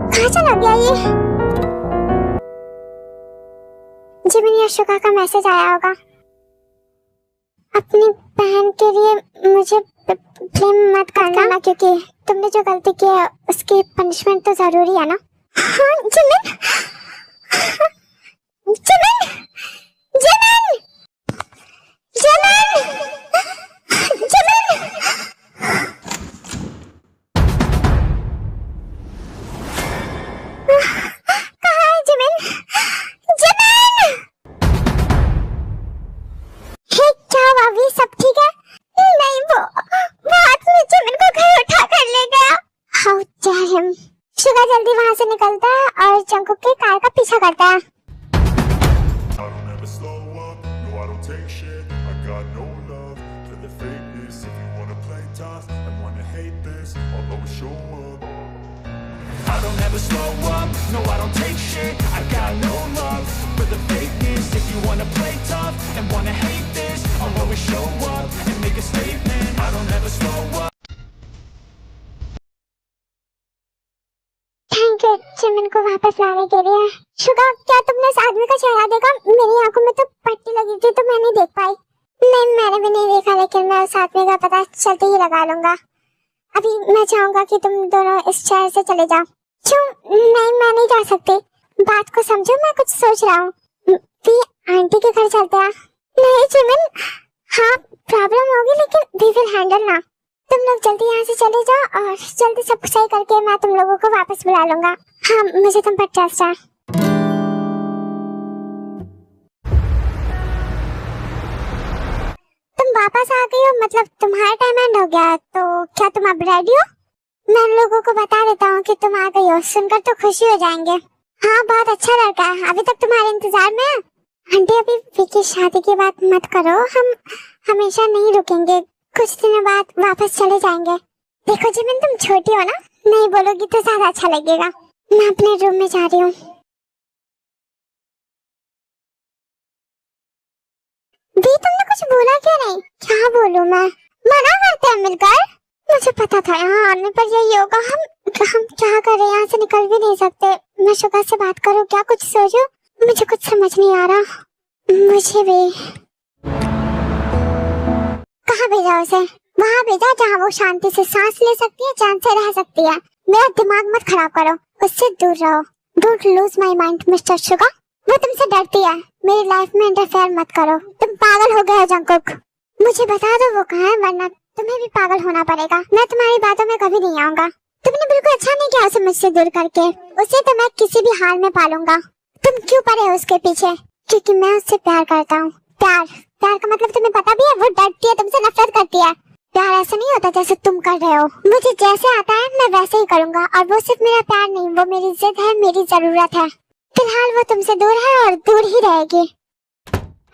कहाँ चला गया ये? जिमिनी अशोका का मैसेज आया होगा। अपनी बहन के लिए मुझे ब्लेम मत करना, क्योंकि तुमने जो गलती की है उसकी पनिशमेंट तो जरूरी है ना। हाँ Jimin, Jimin, Jimin! Jimin! Jimin! कहाँ है जिमिन? जिमिन! हे क्या भाभी, सब ठीक है? नहीं, वो आदमी जिमिन को घर उठा कर ले गया। How dare him! शुगर जल्दी वहाँ से निकलता है और जंकुक के कार का पीछा करता है। I don't ever slow up, no I don't take shit. I got no love for the fakeness. If you wanna play tough and wanna hate this, I'll always show up. I don't ever slow up, no I don't take shit. I got no love for the fakeness. If you wanna play tough and wanna hate this, I'll always show up and make a statement. I don't ever slow up. Thank you Jimin को वापस लाने के लिए। शुगा, क्या तुमने उस आदमी का चेहरा देखा? मेरी आंखों में तो पट्टी लगी थी तो मैं नहीं देख पाई। नहीं, मैंने भी नहीं देखा, लेकिन मैं उस आदमी का पता चलते ही लगा लूंगा। अभी मैं चाहूंगा कि तुम दोनों इस शहर से चले जाओ। क्यों? नहीं, मैं नहीं जा सकती। बात को समझो, मैं कुछ सोच रहा हूँ। भी आंटी के घर चलते हैं। नहीं जिमिन, हाँ प्रॉब्लम होगी लेकिन वी विल हैंडल ना। तुम लोग जल्दी यहाँ से चले जाओ और जल्दी सब सही करके मैं तुम लोगों को वापस बुला लूंगा। हाँ, मुझे तुम पर ट्रस्ट है। तुम वापस आ गई हो, मतलब तुम्हारा टाइम एंड हो गया, तो क्या तुम अब रेडी हो? मैं लोगों को बता देता हूँ कि तुम आ गई हो, सुनकर तो खुशी हो जाएंगे। हाँ, बहुत अच्छा लड़का है, अभी तक तुम्हारे इंतजार में है। आंटी, अभी विकी शादी की बात मत करो, हम हमेशा नहीं रुकेंगे, कुछ दिनों बाद वापस चले जाएंगे। देखो जिमिन, तुम छोटी हो ना, नहीं बोलोगी तो ज्यादा अच्छा लगेगा। मैं अपने रूम में जा रही हूँ। भी तुमने कुछ बोला क्यों नहीं? क्या बोलूं मैं? मना करते हैं मिलकर। मुझे पता था यहाँ आने पर यही होगा। हम क्या करें, यहाँ से निकल भी नहीं सकते। मैं शुगा से बात करूँ क्या? कुछ सोचो, मुझे कुछ समझ नहीं आ रहा। मुझे भी कहाँ भेजा उसे? वहाँ भेजा जहाँ वो शांति से सांस ले सकती है, चैन से रह सकती है। मेरा दिमाग मत खराब करो, उससे दूर रहो। Don't lose my mind mister Suga. वो तुमसे डरती है, मेरी लाइफ में इंटरफेयर मत करो। तुम पागल हो गए हो जंकुक। मुझे बता दो वो कहाँ है, वरना तुम्हें भी पागल होना पड़ेगा। मैं तुम्हारी बातों में कभी नहीं आऊंगा। तुमने बिल्कुल अच्छा नहीं किया उसे मुझसे दूर करके। उसे तो मैं किसी भी हाल में पालूंगा। तुम क्यों पड़े हो उसके पीछे? क्योंकि मैं उससे प्यार करता हूँ। प्यार का मतलब तुम्हें पता भी है? वो डरती है, तुमसे नफरत करती है। प्यार ऐसा नहीं होता जैसे तुम कर रहे हो। मुझे जैसे आता है मैं वैसे ही करूंगा, और वो सिर्फ मेरा प्यार नहीं, वो मेरी जिद है, मेरी जरूरत है। फिलहाल वो तुमसे दूर है और दूर ही रहेगी।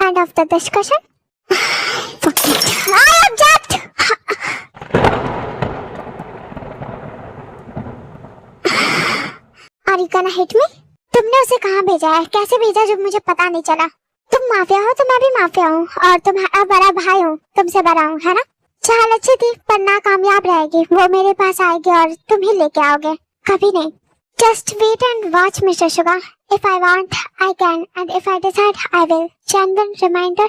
End of the discussion. Are you gonna hit me? तुमने उसे कहाँ भेजा है, कैसे भेजा जो मुझे पता नहीं चला? तुम माफिया हो तो मैं भी माफिया हूँ, और तुम्हारा बड़ा भाई हूँ, तुमसे बड़ा हूँ, है ना? चाल अच्छी थी पर नाकामयाब रहेगी। वो मेरे पास आएगी और तुम ही लेके आओगे, कभी नहीं। Just wait and watch, Mr. Sugar. If I want, I can, and if I decide, I will. Genuine reminder.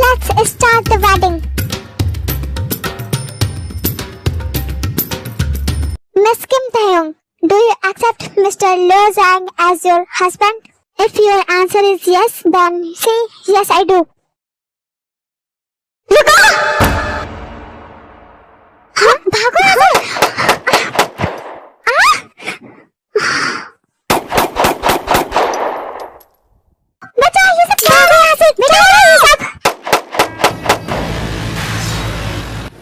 Let's start the wedding. Miss Kim Taeyong, do you accept Mr. Leo Zhang as your husband? If your answer is yes, then say yes I do. रुको! हाँ, भागो यहाँ से! बचाओ, ये सब क्या हो गया यहाँ से? बचाओ ये सब!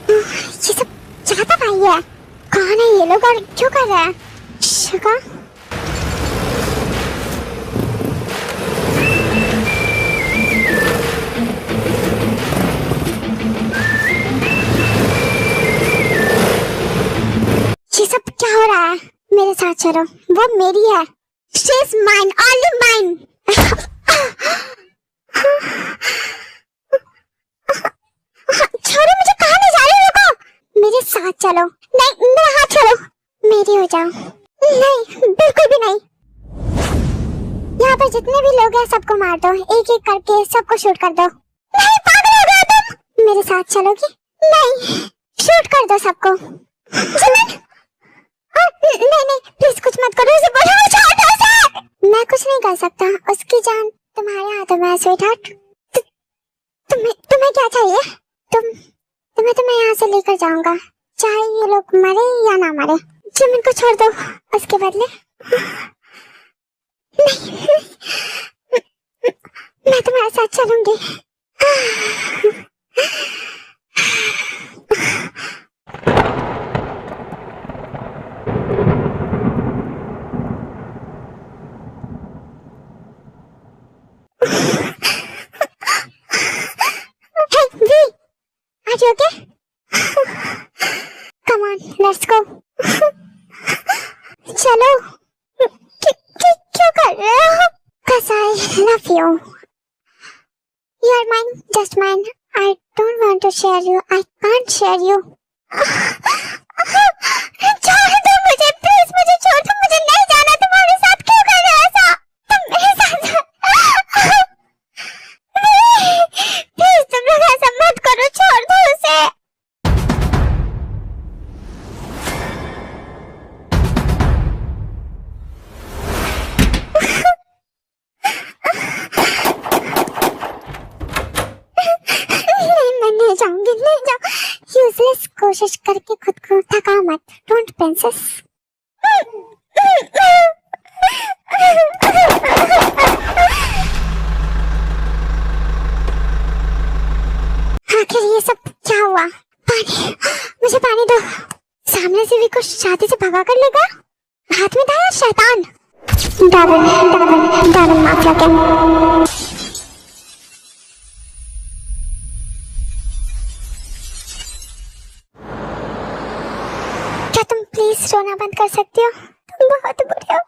ये सब चाहता भाई है। कौन है ये लोग और क्यों कर रहे हैं? शुगा? ये सब क्या हो रहा है? मेरे साथ चलो, वो मेरी है। She is mine, only mine. छोड़ो मुझे, कहाँ ले जा रही हो? रुको, मेरे साथ चलो। नहीं, मेरा हाथ छोड़ो, मेरी हो जाओ। नहीं, बिल्कुल भी नहीं। यहाँ पर जितने भी लोग हैं सबको मार दो, एक एक करके सबको शूट कर दो। नहीं, पागल हो गए तुम? मेरे साथ चलोगी? नहीं, शूट कर दो सबको। जिमिन, नहीं प्लीज कुछ मत करो, उसे बोलो छोड़ दो उसे। मैं कुछ नहीं कर सकता, उसकी जान तुम्हारे हाथों में है स्वीटहार्ट। तुम्हें क्या चाहिए? तुम्हें तो मैं यहाँ से लेकर जाऊंगा, चाहे ये लोग मरे या ना मरे। जिमिन को छोड़ दो, उसके बदले नहीं, मैं तुम्हारे साथ चलूंगी। Are you okay? Come on, let's go. चलो। क्यों कर रहे हो? Cause I love you. You are mine, just mine. I don't want to share you. I can't share you. छोड़ दो मुझे, प्लीज मुझे छोड़ दो, मुझे नहीं जाना तुम्हारे साथ। क्यों कर रहे हो ऐसा? तुम मेरे साथ प्लीज तुम लोग ऐसा मत करो, छोड़ दो उसे। नहीं जाऊंगी, नहीं जाऊँ। यूजलेस कोशिश करके खुद को थका मत। Don't princess. आखिर ये सब क्या हुआ? पानी, मुझे पानी दो। सामने से भी कुछ शादी से भगा कर लेगा। हाथ में था शैतान। डार्विन माफिया के। क्या तुम प्लीज रोना बंद कर सकती हो? तुम बहुत बुरे हो,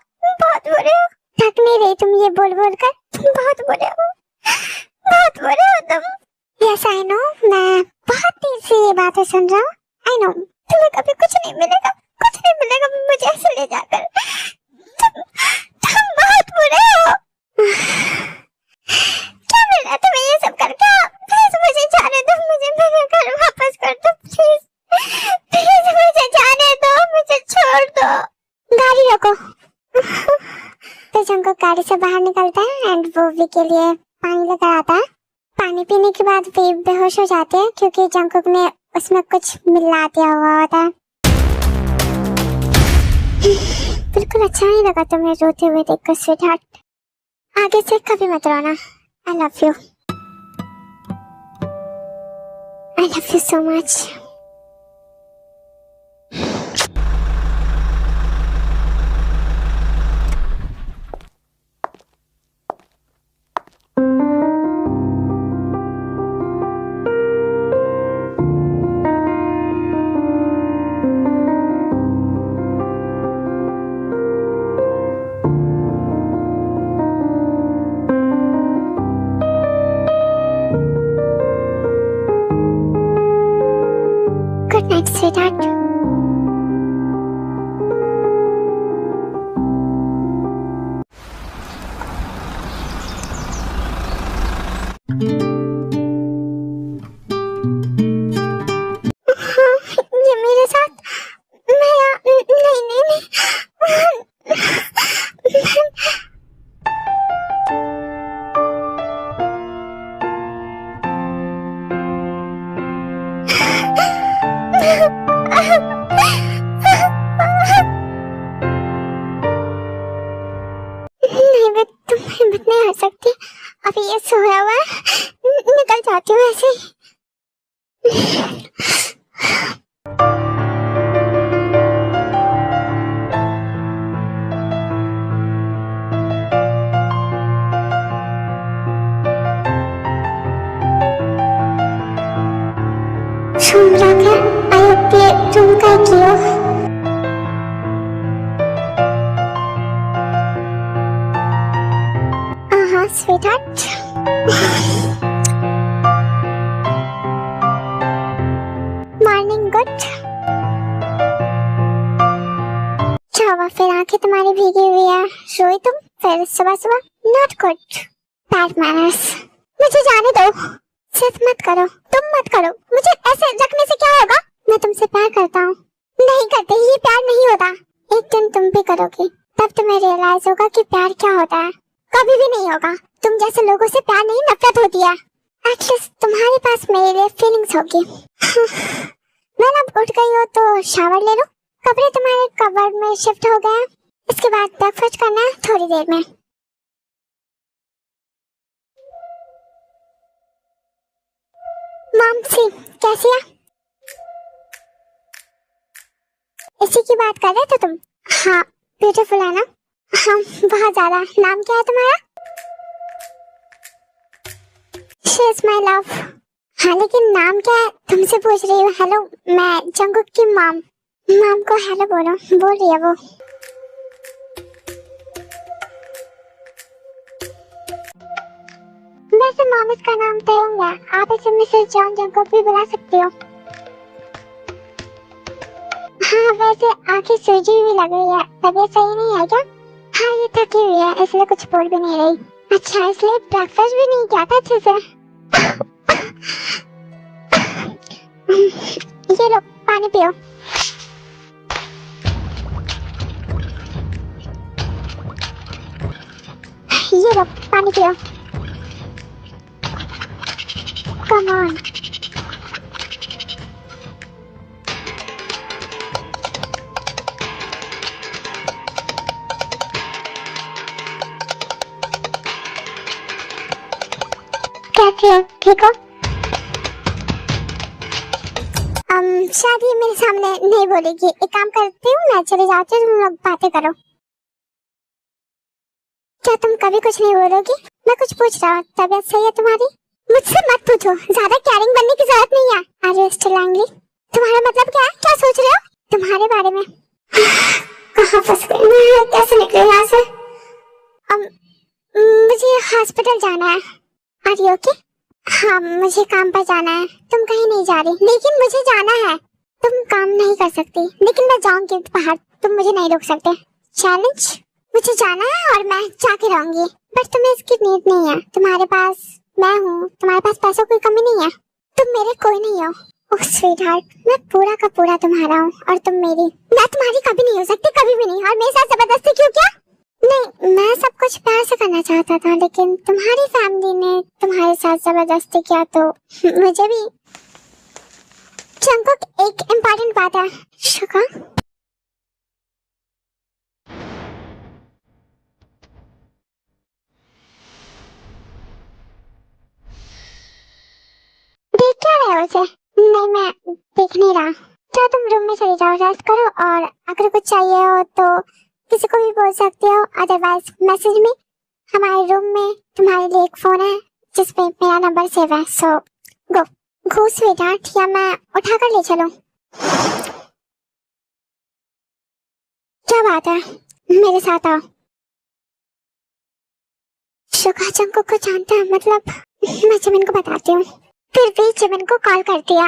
बहुत बुरे हो। थक नहीं रही तुम ये बोल बोल कर? तुम बहुत बुरे हो, बहुत बुरे हो तुम। यस आई नो, मैं बहुत देर से ये बातें सुन रहा हूँ। आई नो, तुम्हें कभी कुछ नहीं मिलेगा, कुछ नहीं मिलेगा मुझे ऐसे ले जाकर। तुम बहुत बुरे हो। क्या मिल रहा है तुम्हें ये सब करके? प्लीज मुझे जाने दो, मुझे मेरे घर वापस कर दो प्लीज। प्लीज मुझे जाने दो, मुझे छोड़ दो। गाड़ी रोको। तो जंकुक गाड़ी से बाहर निकलता है एंड वो वी के लिए पानी लेकर आता है। पानी पीने के बाद वी बेहोश हो जाते हैं क्योंकि जंकुक ने उसमें कुछ मिला दिया हुआ होता है। बिल्कुल अच्छा नहीं लगा तुम्हें रोते हुए देखकर स्वीटहार्ट। आगे से कभी मत रोना। I love you, I love you so much. Good night, sweetheart. ये मेरे साथ मैं नहीं नहीं, तुम हिम्मत नहीं हार सकती। अभी ये सोया हुआ है, निकल जाती हूँ ऐसे ही। रूम रख है, आई होप ये रूम का ही हो। Sweetheart. Morning good. क्या हुआ फिर? आंखें तुम्हारी भीगी हुई है, सोई तुम फिर सुबह सुबह? Not good. Bad manners. मुझे जाने दो। जिद मत करो, तुम मत करो, मुझे ऐसे रखने से क्या होगा? मैं तुमसे प्यार करता हूँ। नहीं करते, ये प्यार नहीं होता। एक दिन तुम भी करोगे, तब तुम्हें रियलाइज होगा कि प्यार क्या होता है। कभी भी नहीं होगा। तुम जैसे लोगों से प्यार नहीं, नफरत होती है। एटलीस्ट तुम्हारे पास मेरे लिए फीलिंग्स होगी। मैं अब उठ गई हो तो शावर ले लो। कपड़े तुम्हारे कबर्ड में शिफ्ट हो गए हैं। इसके बाद ब्रेकफास्ट करना है थोड़ी देर में। मॉमसी कैसी है? इसी की बात कर रहे थे तुम? हाँ, ब्यूटीफुल है ना? हाँ, बहुत ज्यादा। नाम क्या है तुम्हारा? She is my love. हाँ, लेकिन नाम क्या है? तुमसे पूछ रही हूँ। हेलो, मैं जंगकुक की मॉम। मॉम को हेलो बोलो, बोल रही है वो। वैसे मॉम इसका नाम तयंग है, आप इसे मिसेस जॉन जंगकुक भी बुला सकते हो। हाँ, वैसे आंखें सूजी हुई लग रही है, तबीयत सही नहीं है क्या? हाँ, ये थकी हुई है इसलिए कुछ बोल भी नहीं रही। अच्छा, इसलिए ब्रेकफास्ट भी नहीं किया था अच्छे से? ये लो पानी पियो। ये लो पानी पियो। Come on. कैसे हो, ठीक हो? शायद ये मेरे सामने नहीं बोलेगी। एक काम करती हूँ, मैं चले जाती हूँ, तुम लोग बातें करो। क्या तुम कभी कुछ नहीं बोलोगी? मैं कुछ पूछ रहा हूँ। तबीयत सही है तुम्हारी? मुझसे मत पूछो, ज्यादा कैरिंग बनने की जरूरत नहीं है। Are you still angry? तुम्हारा मतलब क्या है? क्या सोच रहे हो तुम्हारे बारे में? कहाँ फंस गई मैं? कैसे निकले यहाँ से? मुझे हॉस्पिटल जाना है। Are you okay? हाँ, मुझे काम पर जाना है। तुम कहीं नहीं जा रही? लेकिन मुझे जाना है। तुम काम नहीं कर सकती, लेकिन मैं जाऊंगी बाहर, तुम मुझे नहीं रोक सकते। चैलेंज? मुझे जाना है और मैं जाके रहूंगी, बट तुम्हें इसकी नीड नहीं है। तुम्हारे पास मैं हूँ, तुम्हारे पास पैसों की कमी नहीं है। तुम मेरे कोई नहीं हो। ओह स्वीटहार्ट, मैं पूरा का पूरा तुम्हारा हूँ और तुम मेरी। मैं तुम्हारी कभी नहीं हो सकती, कभी भी नहीं। और मेरे साथ जबरदस्ती क्यों किया? नहीं, मैं सब कुछ प्यार से करना चाहता था, लेकिन तुम्हारी फैमिली ने तुम्हारे साथ जबरदस्ती किया तो मुझे भी। जंगकुक, एक इम्पोर्टेंट बात है। शुका, देख क्या रहे हो उसे? नहीं, मैं देख नहीं रहा। तो तुम रूम में चले जाओ, रेस्ट करो, और अगर कुछ चाहिए हो तो किसी को भी बोल सकते हो, अदरवाइज मैसेज में। हमारे रूम में तुम्हारे लिए एक फोन है जिसपे मेरा नंबर सेव है। सो गो गो स्वीटहार्ट, या मैं उठा कर ले चलूं? क्या बात है, मेरे साथ आओ। शुका जंगकुक को जानता है, मतलब मैं जिमिन को बताती हूँ। फिर भी जिमिन को कॉल कर दिया।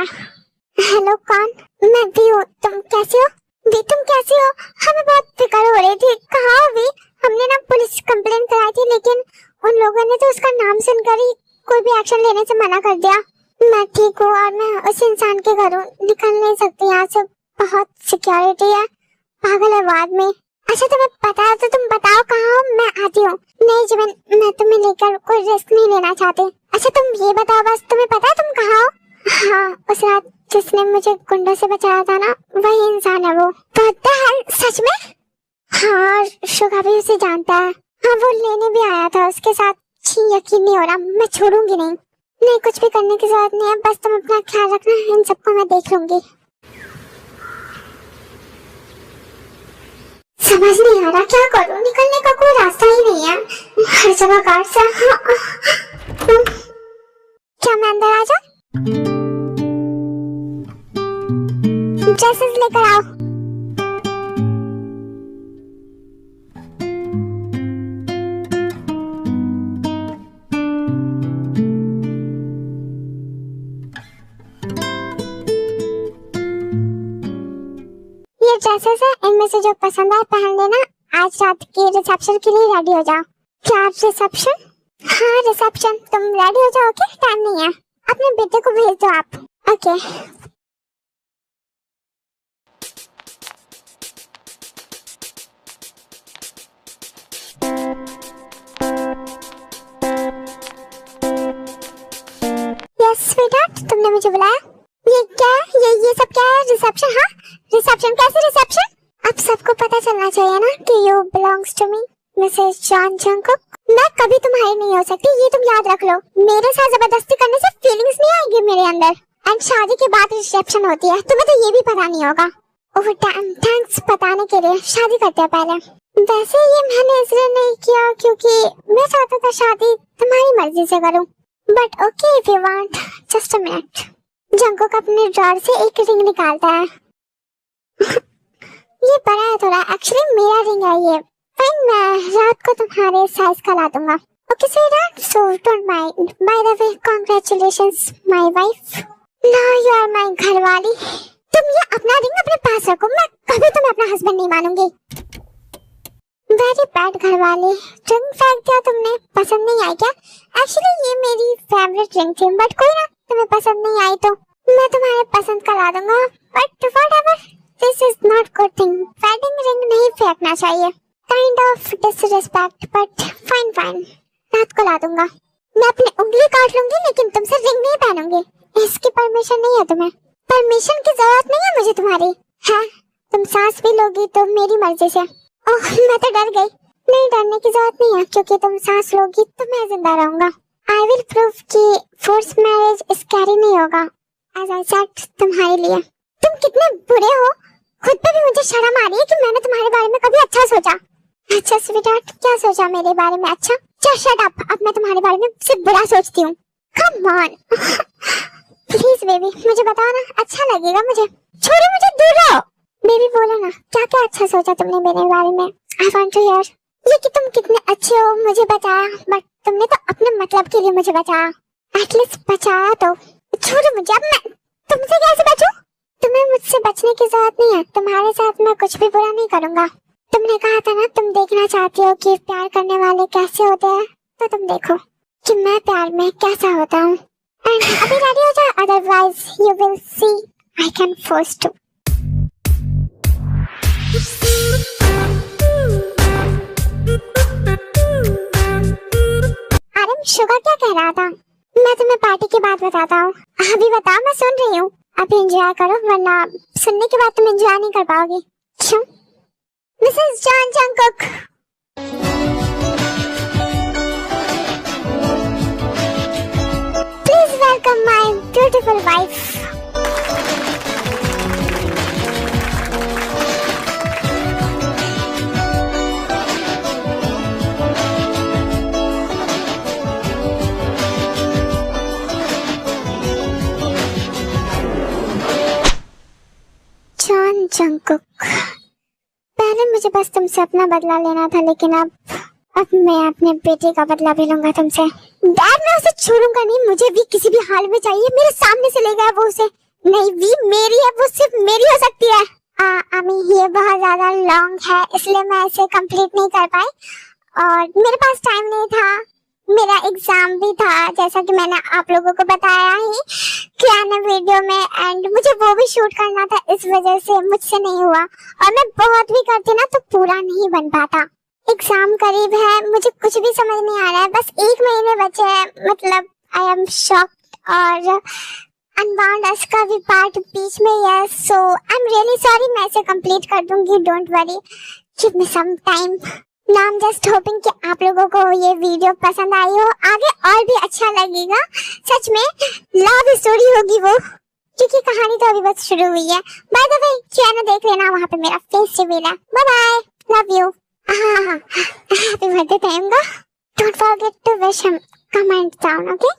हेलो, कौन? मैं भी हूँ। तुम कैसे हो? भी तुम कैसी हो? हमें बहुत फिक्र हो रही थी। कहाँ हो भी? हमने ना पुलिस कंप्लेंट कराई थी, लेकिन उन लोगों ने तो उसका नाम सुनकर ही कोई भी एक्शन लेने से मना कर दिया। मैं ठीक हूँ और मैं उस इंसान के घर हूँ, निकल नहीं सकती यहाँ से, बहुत सिक्योरिटी है। पागल है बाद में। अच्छा, तुम्हें पता है तो तुम बताओ कहाँ हो, मैं आती हूँ। नहीं जिमिन, मैं तुम्हें लेकर कोई रिस्क नहीं लेना चाहती। अच्छा तुम ये बताओ बस, तुम्हें पता है तुम कहाँ हो? हाँ, उस रात जिसने मुझे गुंडों से बचाया था ना, वही इंसान है वो। पता है? सच में? हाँ, शुगा भी उसे जानता है। हाँ, वो लेने भी आया था उसके साथ। यकीन नहीं हो रहा, मैं छोड़ूंगी नहीं। नहीं, कुछ भी करने की जरूरत नहीं है, बस तुम अपना ख्याल रखना, इन सबको मैं देख लूंगी। समझ नहीं आ रहा क्या करूं, निकलने का कोई रास्ता ही नहीं है, हर जगह गार्ड से। क्या मैं अंदर आ जाऊं? ड्रेसेस लेकर आओ। ये ड्रेसेस है, इनमें से जो पसंद आए पहन लेना। आज रात के रिसेप्शन के लिए रेडी हो जाओ। क्या आप रिसेप्शन? हाँ रिसेप्शन, तुम रेडी हो जाओ, टाइम नहीं है। अपने बेटे को भेज दो आप। ओके यस स्वीटहार्ट, तुमने मुझे बुलाया। ये क्या है? ये सब क्या है? रिसेप्शन? हाँ रिसेप्शन? कैसे रिसेप्शन? अब सबको पता चलना चाहिए ना कि you belongs to me Mrs John Jungkook. मैं कभी तुम्हारी नहीं हो सकती, ये तुम याद रख लो। मेरे साथ जबरदस्ती करने से फीलिंग्स नहीं आएंगी मेरे अंदर। एंड शादी के बाद रिसेप्शन होती है, तुम्हें तो ये भी पता नहीं होगा। ओह डैम, थैंक्स बताने के लिए। शादी करते हैं पहले। वैसे ये मैंने इसलिए नहीं किया क्योंकि मैं चाहता था शादी तुम्हारी मर्जी से करूं। But okay if you want. Just a minute. Jungkook अपने ड्रॉर से एक रिंग निकालता है। ये बड़ा है थोड़ा, एक्चुअली मेरा रिंग है ये। फाइन, मैं रात को तुम्हारे साइज का ला दूंगा। Okay sweetheart, so don't mind. By the way congratulations my wife, now you are my घरवाली। तुम ये अपना रिंग अपने पास रखो, मैं कभी तुम्हें अपना हस्बैंड नहीं मानूंगी। वेरी बैड घरवाली, रिंग फेंक दिया तुमने। पसंद नहीं आई क्या? एक्चुअली ये मेरी फेवरेट रिंग थी, बट कोई ना, तुम्हें पसंद नहीं आई तो मैं तुम्हारे पसंद का ला दूंगा। But whatever, this is not good thing. Wedding ring नहीं फेंकना चाहिए। Kind of disrespect, but fine fine, रात को ला दूंगा। मैं अपनी उंगली काट लूंगी लेकिन तुमसे रिंग नहीं पहनूंगी। इसकी परमिशन नहीं है तुम्हें। परमिशन की जरूरत नहीं है मुझे तुम्हारी। है तुम सांस भी लोगी तो मेरी मर्जी से। ओह मैं तो डर गई। नहीं डरने की जरूरत नहीं है, क्योंकि तुम सांस लोगी तो मैं जिंदा रहूंगा। आई विल प्रूव कि फोर्स मैरिज स्कैरी नहीं होगा। एज आई सेड तुम्हारे लिए। तुम कितने बुरे हो, खुद पे भी मुझे शर्म आ रही है कि मैंने तुम्हारे बारे में कभी अच्छा सोचा। अच्छा स्वीटहार्ट, क्या सोचा मेरे बारे में अच्छा? चल शट अप, अब मैं तुम्हारे बारे में सिर्फ बुरा सोचती हूँ। कम ऑन प्लीज बेबी, मुझे बताओ ना, अच्छा लगेगा मुझे। छोड़ो मुझे, दूर रहो। बेबी बोलो ना, क्या क्या अच्छा सोचा तुमने मेरे बारे में? I want to hear. ये कि तुम कितने अच्छे हो, मुझे बचाया, बट तुमने तो अपने मतलब के लिए मुझे बचाया। एटलीस्ट बचाया तो। छोड़ो मुझे, अब मैं तुमसे कैसे बचूं? तुम्हें मुझसे बचने की जरूरत नहीं है, तुम्हारे साथ मैं कुछ भी बुरा नहीं करूंगा। तुमने कहा था ना तुम देखना चाहती हो कि प्यार करने वाले कैसे होते हैं, तो तुम देखो कि मैं प्यार में कैसा होता हूँ। एंड अभी रेडी हो जाओ, otherwise you will see I can force to. आरम, शुगर क्या कह रहा था? मैं तुम्हें पार्टी की बात बताता हूँ। अभी बताओ, मैं सुन रही हूँ। अभी एंजॉय करो, वरना सुनने के बाद तुम एंजॉय नहीं कर पाओगी। क्यों? Mrs John Jungkook, please welcome my beautiful wife. John Jungkook, पहले मुझे बस तुमसे अपना बदला लेना था, लेकिन अब मैं अपने बेटे का बदला भी लूंगा तुमसे। डैड, मैं उसे छोड़ूंगा नहीं, मुझे भी किसी भी हाल में चाहिए। मेरे सामने से ले गया वो उसे। नहीं, भी मेरी है, वो सिर्फ मेरी हो सकती है। अमी ये बहुत ज्यादा लॉन्ग है, इसलिए मैं इसे कंप्लीट नहीं कर पाई, और मेरे पास टाइम नहीं था। मेरा एग्जाम भी था, जैसा कि मैंने आप लोगों को बताया ही कियाना वीडियो में, एंड मुझे वो भी शूट करना था, इस वजह से मुझसे नहीं हुआ। और मैं बहुत भी करती ना तो पूरा नहीं बन पाता। एग्जाम करीब है, मुझे कुछ भी समझ नहीं आ रहा है, बस 1 महीने बचे हैं। मतलब आई एम शॉक्ड। और अनबाउंड अस का भी पार्ट बीच में है, so I am really sorry. मैं इसे कंप्लीट कर दूंगी, don't worry, give me some time. Now I am just hoping कि आप लोगों को ये वीडियो पसंद आई हो, आगे और भी अच्छा लगेगा। सच में लव स्टोरी होगी वो, क्योंकि कहानी तो अभी बस शुरू हुई है। बाय द वे चैनल देख लेना, वहाँ पे मेरा फेस रिवील है। Bye bye, love you. Happy birthday time का, don't forget to wish him, comment down, okay.